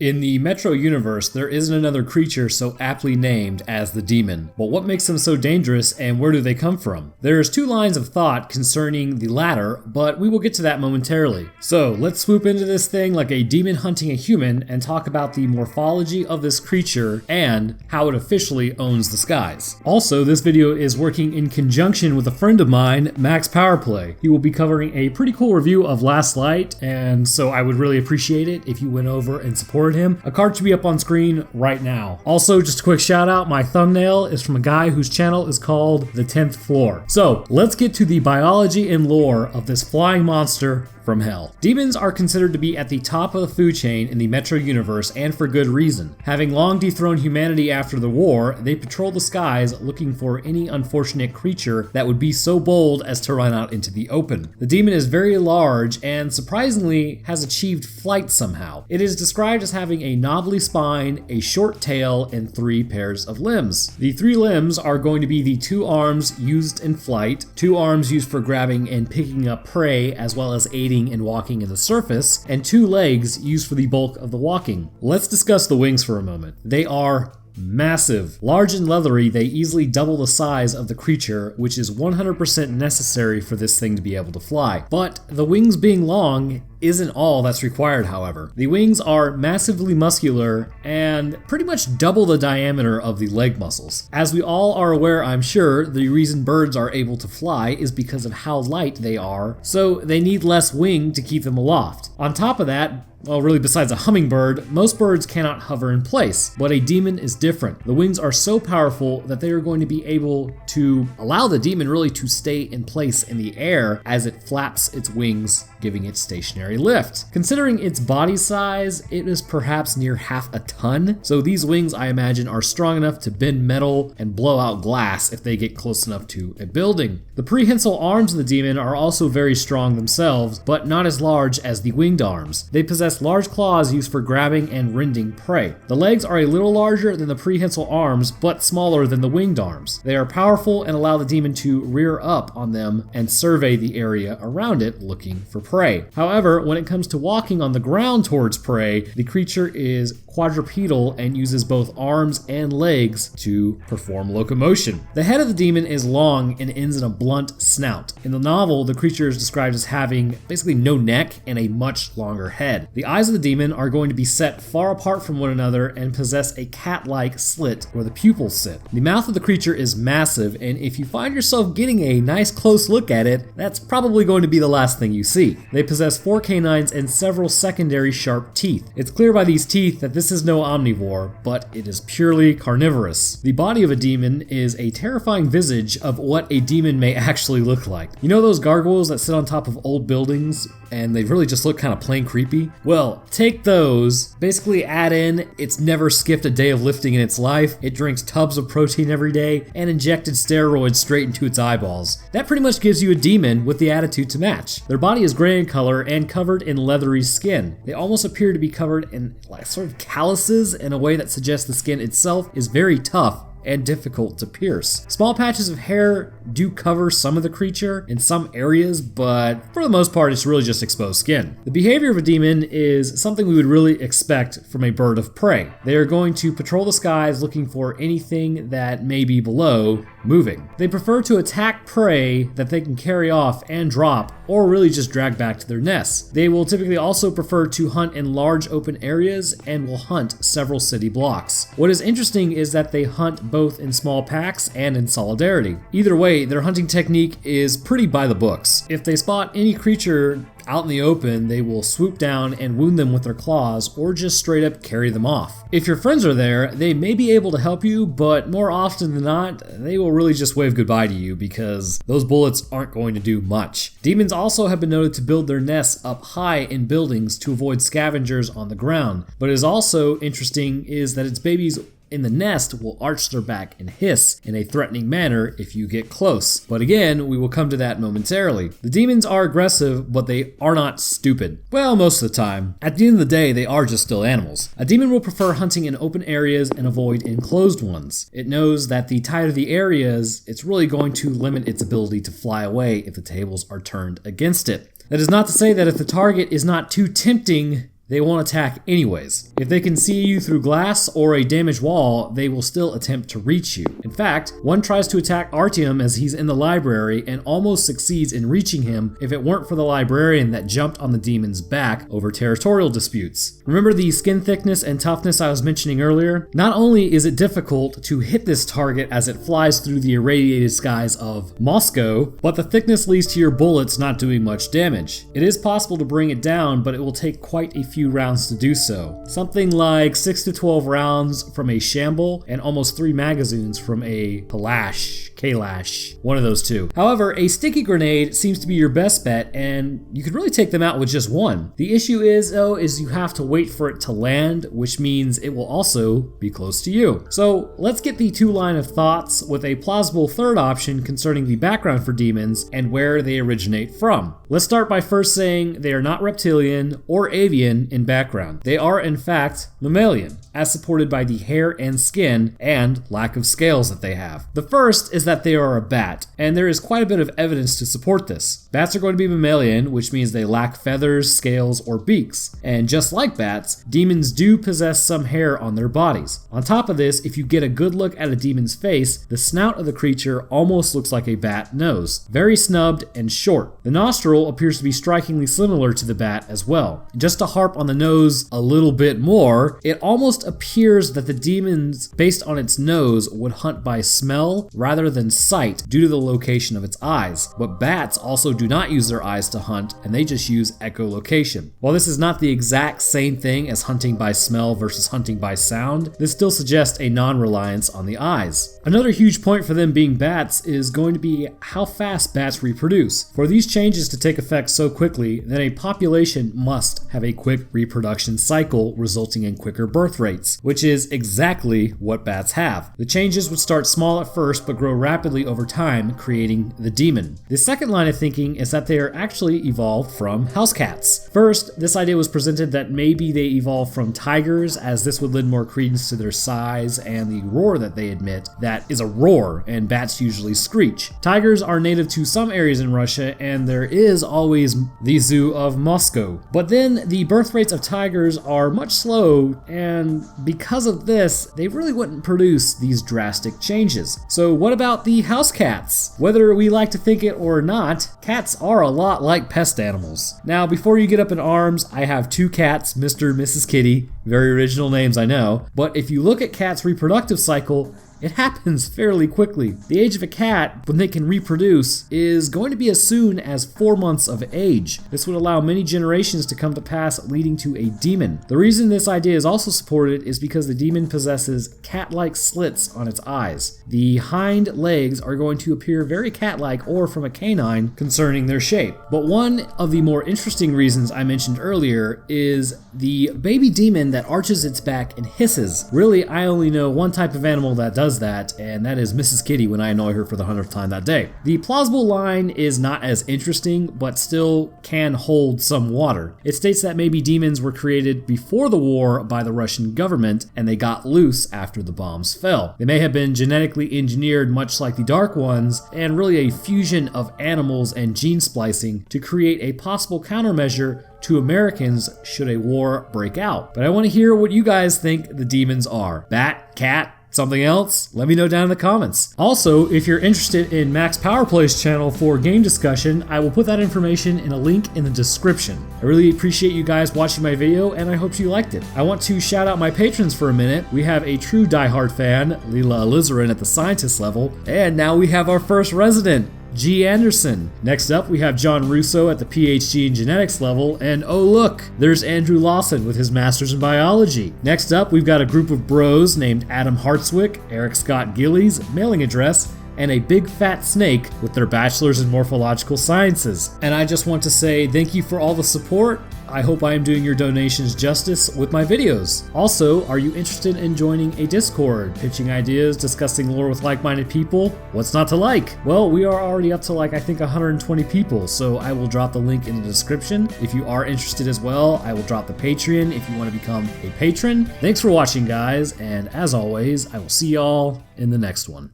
In the Metro universe, there isn't another creature so aptly named as the demon. But what makes them so dangerous and where do they come from? There's two lines of thought concerning the latter, but we will get to that momentarily. So let's swoop into this thing like a demon hunting a human and talk about the morphology of this creature and how it officially owns the skies. Also, this video is working in conjunction with a friend of mine, Max Powerplay. He will be covering a pretty cool review of Last Light, and so I would really appreciate it if you went over and supported him. A card should be up on screen right now. Also, just a quick shout out, my thumbnail is from a guy whose channel is called The 10th Floor. So let's get to the biology and lore of this flying monster from hell. Demons are considered to be at the top of the food chain in the Metro universe, and for good reason. Having long dethroned humanity after the war, they patrol the skies looking for any unfortunate creature that would be so bold as to run out into the open. The demon is very large and surprisingly has achieved flight somehow. It is described as having a knobbly spine, a short tail, and 3 pairs of limbs. The 3 limbs are going to be the 2 arms used in flight, 2 arms used for grabbing and picking up prey, as well as aiding and walking in the surface, and 2 legs used for the bulk of the walking. Let's discuss the wings for a moment. They are massive. Large and leathery, they easily double the size of the creature, which is 100% necessary for this thing to be able to fly. But the wings being long isn't all that's required, however. The wings are massively muscular and pretty much double the diameter of the leg muscles. As we all are aware, I'm sure, the reason birds are able to fly is because of how light they are, so they need less wing to keep them aloft. On top of that, well, really besides a hummingbird, most birds cannot hover in place, but a demon is different. The wings are so powerful that they are going to be able to allow the demon really to stay in place in the air as it flaps its wings, giving it stationary lift. Considering its body size, it is perhaps near half a ton, so these wings, I imagine, are strong enough to bend metal and blow out glass if they get close enough to a building. The prehensile arms of the demon are also very strong themselves, but not as large as the winged arms. They possess large claws used for grabbing and rending prey. The legs are a little larger than the prehensile arms, but smaller than the winged arms. They are powerful and allow the demon to rear up on them and survey the area around it looking for prey. However, when it comes to walking on the ground towards prey, the creature is quadrupedal and uses both arms and legs to perform locomotion. The head of the demon is long and ends in a blunt snout. In the novel, the creature is described as having basically no neck and a much longer head. The eyes of the demon are going to be set far apart from one another and possess a cat-like slit where the pupils sit. The mouth of the creature is massive, and if you find yourself getting a nice close look at it, that's probably going to be the last thing you see. They possess 4 canines and several secondary sharp teeth. It's clear by these teeth that this is no omnivore, but it is purely carnivorous. The body of a demon is a terrifying visage of what a demon may actually look like. You know those gargoyles that sit on top of old buildings and they really just look kind of plain creepy? Well, take those, basically add in it's never skipped a day of lifting in its life, it drinks tubs of protein every day, and injected steroids straight into its eyeballs. That pretty much gives you a demon with the attitude to match. Their body is gray in color and covered in leathery skin. They almost appear to be covered in like sort of calluses in a way that suggests the skin itself is very tough and difficult to pierce. Small patches of hair do cover some of the creature in some areas, but for the most part, it's really just exposed skin. The behavior of a demon is something we would really expect from a bird of prey. They are going to patrol the skies looking for anything that may be below moving. They prefer to attack prey that they can carry off and drop, or really just drag back to their nests. They will typically also prefer to hunt in large open areas and will hunt several city blocks. What is interesting is that they hunt both in small packs and in solidarity. Either way, their hunting technique is pretty by the books. If they spot any creature out in the open, they will swoop down and wound them with their claws or just straight up carry them off. If your friends are there, they may be able to help you, but more often than not, they will really just wave goodbye to you because those bullets aren't going to do much. Demons also have been noted to build their nests up high in buildings to avoid scavengers on the ground. But it is also interesting is that its babies in the nest will arch their back and hiss in a threatening manner if you get close. But again, we will come to that momentarily. The demons are aggressive, but they are not stupid. Well, most of the time. At the end of the day, they are just still animals. A demon will prefer hunting in open areas and avoid enclosed ones. It knows that the tighter the areas, it's really going to limit its ability to fly away if the tables are turned against it. That is not to say that if the target is not too tempting, they won't attack anyways. If they can see you through glass or a damaged wall, they will still attempt to reach you. In fact, one tries to attack Artyom as he's in the library and almost succeeds in reaching him if it weren't for the librarian that jumped on the demon's back over territorial disputes. Remember the skin thickness and toughness I was mentioning earlier? Not only is it difficult to hit this target as it flies through the irradiated skies of Moscow, but the thickness leads to your bullets not doing much damage. It is possible to bring it down, but it will take quite a few rounds to do so. Something like 6 to 12 rounds from a Shamble and almost 3 magazines from a Kalash, one of those two. However, a sticky grenade seems to be your best bet, and you could really take them out with just one. The issue is, though, is you have to wait for it to land, which means it will also be close to you. So let's get the 2 line of thoughts with a plausible third option concerning the background for demons and where they originate from. Let's start by first saying they are not reptilian or avian in background. They are in fact mammalian, as supported by the hair and skin and lack of scales that they have. The first is that they are a bat, and there is quite a bit of evidence to support this. Bats are going to be mammalian, which means they lack feathers, scales, or beaks. And just like bats, demons do possess some hair on their bodies. On top of this, if you get a good look at a demon's face, the snout of the creature almost looks like a bat nose. Very snubbed and short. The nostril appears to be strikingly similar to the bat as well. Just to harp on the nose a little bit more, it almost appears that the demons, based on its nose, would hunt by smell rather than sight due to the location of its eyes. But bats also do not use their eyes to hunt, and they just use echolocation. While this is not the exact same thing as hunting by smell versus hunting by sound, this still suggests a non-reliance on the eyes. Another huge point for them being bats is going to be how fast bats reproduce. For these changes to take effect so quickly, then a population must have a quick reproduction cycle resulting in quicker birth rates, which is exactly what bats have. The changes would start small at first but grow rapidly over time, creating the demon. The second line of thinking is that they are actually evolved from house cats. First, this idea was presented that maybe they evolved from tigers, as this would lend more credence to their size and the roar that they emit. That is a roar, and bats usually screech. Tigers are native to some areas in Russia, and there is always the zoo of Moscow. But then the birth rates of tigers are much slow, and because of this, they really wouldn't produce these drastic changes. So what about the house cats? Whether we like to think it or not, cats are a lot like pest animals. Now, before you get up in arms, I have 2 cats, Mr. and Mrs. Kitty. Very original names, I know. But if you look at cats' reproductive cycle, it happens fairly quickly. The age of a cat, when they can reproduce, is going to be as soon as 4 months of age. This would allow many generations to come to pass, leading to a demon. The reason this idea is also supported is because the demon possesses cat-like slits on its eyes. The hind legs are going to appear very cat-like or from a canine concerning their shape. But one of the more interesting reasons I mentioned earlier is the baby demon that arches its back and hisses. Really, I only know one type of animal that does that, and that is Mrs. Kitty when I annoy her for the 100th time that day. The plausible line is not as interesting, but still can hold some water. It states that maybe demons were created before the war by the Russian government, and they got loose after the bombs fell. They may have been genetically engineered much like the Dark Ones, and really a fusion of animals and gene splicing to create a possible countermeasure to Americans should a war break out. But I want to hear what you guys think the demons are. Bat, cat, something else? Let me know down in the comments. Also, if you're interested in Max Powerplay's channel for game discussion, I will put that information in a link in the description. I really appreciate you guys watching my video, and I hope you liked it. I want to shout out my patrons for a minute. We have a true diehard fan, Leela Alizarin at the scientist level, and now we have our first resident, G. Anderson. Next up, we have John Russo at the PhD in genetics level, and oh look, there's Andrew Lawson with his master's in biology. Next up, we've got a group of bros named Adam Hartswick, Eric Scott Gillies, mailing address, and a big fat snake with their bachelor's in morphological sciences. And I just want to say thank you for all the support. I hope I am doing your donations justice with my videos. Also, are you interested in joining a Discord, pitching ideas, discussing lore with like-minded people? What's not to like? Well, we are already up to I think 120 people, so I will drop the link in the description. If you are interested as well, I will drop the Patreon if you want to become a patron. Thanks for watching, guys, and as always, I will see y'all in the next one.